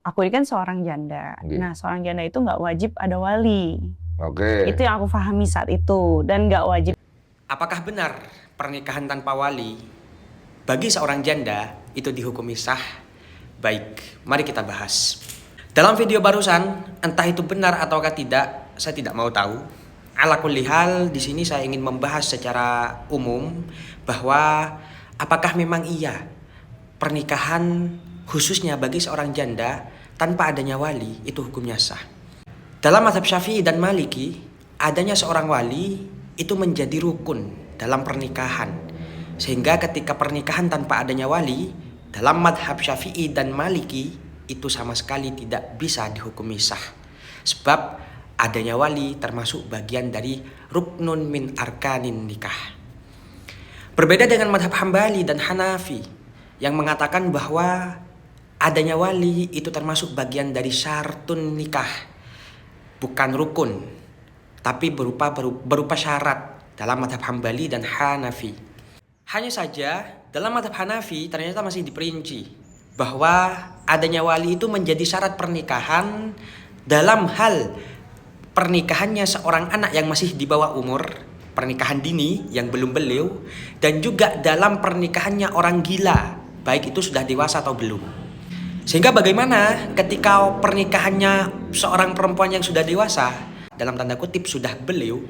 Aku ini kan seorang janda. Nggih. Nah, seorang janda itu nggak wajib ada wali. Oke. Itu yang aku pahami saat itu. Dan nggak wajib. Apakah benar pernikahan tanpa wali bagi seorang janda itu dihukumi sah? Baik, mari kita bahas. Dalam video barusan, entah itu benar ataukah tidak, saya tidak mau tahu. Ala kulli hal, di sini saya ingin membahas secara umum bahwa apakah memang iya pernikahan khususnya bagi seorang janda tanpa adanya wali itu hukumnya sah. Dalam mazhab Syafi'i dan Maliki, adanya seorang wali itu menjadi rukun dalam pernikahan. Sehingga ketika pernikahan tanpa adanya wali, dalam mazhab Syafi'i dan Maliki itu sama sekali tidak bisa dihukumi sah. Sebab adanya wali termasuk bagian dari ruknun min arkanin nikah. Berbeda dengan mazhab Hambali dan Hanafi yang mengatakan bahwa adanya wali itu termasuk bagian dari syartun nikah, bukan rukun, tapi berupa syarat dalam mazhab Hambali dan Hanafi. Hanya saja dalam mazhab Hanafi ternyata masih diperinci bahwa adanya wali itu menjadi syarat pernikahan dalam hal pernikahannya seorang anak yang masih di bawah umur, pernikahan dini yang belum beliau, dan juga dalam pernikahannya orang gila, baik itu sudah dewasa atau belum. Sehingga bagaimana ketika pernikahannya seorang perempuan yang sudah dewasa, dalam tanda kutip sudah beliau,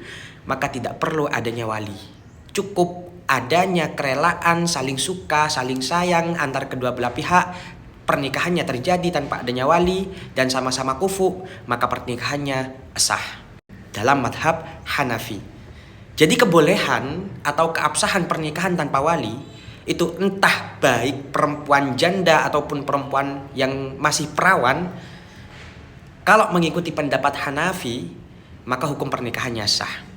maka tidak perlu adanya wali. Cukup adanya kerelaan, saling suka, saling sayang antar kedua belah pihak, pernikahannya terjadi tanpa adanya wali dan sama-sama kufu, maka pernikahannya sah dalam madhab Hanafi. Jadi kebolehan atau keabsahan pernikahan tanpa wali itu entah baik perempuan janda ataupun perempuan yang masih perawan, kalau mengikuti pendapat Hanafi maka hukum pernikahannya sah.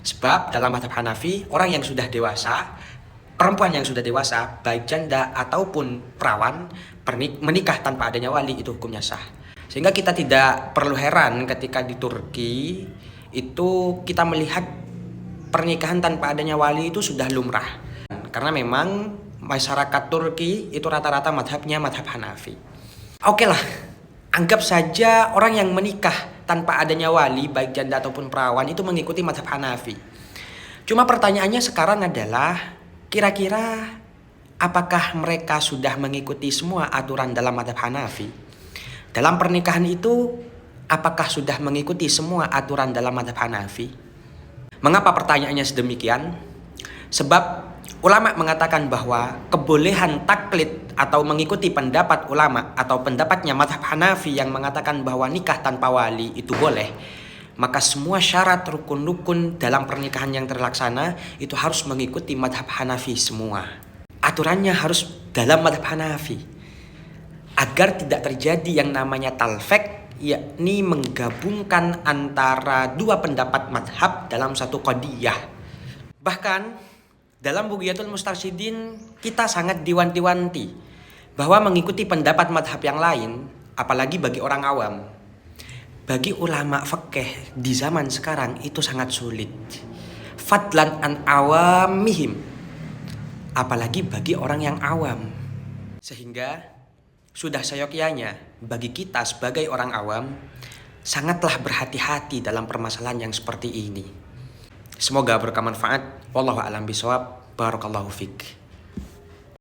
Sebab dalam madhab Hanafi, orang yang sudah dewasa, perempuan yang sudah dewasa, baik janda ataupun perawan, menikah tanpa adanya wali itu hukumnya sah. Sehingga kita tidak perlu heran ketika di Turki itu kita melihat pernikahan tanpa adanya wali itu sudah lumrah. Karena memang masyarakat Turki itu rata-rata madhabnya madhab Hanafi. Oke lah, anggap saja orang yang menikah tanpa adanya wali, baik janda ataupun perawan, itu mengikuti mazhab Hanafi. Cuma pertanyaannya sekarang adalah, kira-kira apakah mereka sudah mengikuti semua aturan dalam mazhab Hanafi? Dalam pernikahan itu, apakah sudah mengikuti semua aturan dalam mazhab Hanafi? Mengapa pertanyaannya sedemikian? Sebab ulama mengatakan bahwa kebolehan taklid atau mengikuti pendapat ulama atau pendapatnya mazhab Hanafi yang mengatakan bahwa nikah tanpa wali itu boleh, maka semua syarat rukun-rukun dalam pernikahan yang terlaksana itu harus mengikuti mazhab Hanafi semua. Aturannya harus dalam mazhab Hanafi agar tidak terjadi yang namanya talfek, yakni menggabungkan antara dua pendapat mazhab dalam satu qadiyah. Bahkan dalam Bughyatul Mustarsyidin kita sangat diwanti-wanti bahwa mengikuti pendapat madhab yang lain, apalagi bagi orang awam, bagi ulama fikih di zaman sekarang itu sangat sulit. Fadlan an awamihim, apalagi bagi orang yang awam. Sehingga sudah seyogyanya bagi kita sebagai orang awam sangatlah berhati-hati dalam permasalahan yang seperti ini. Semoga bermanfaat. Wallahu a'lam bishawab. Barakallahu fik.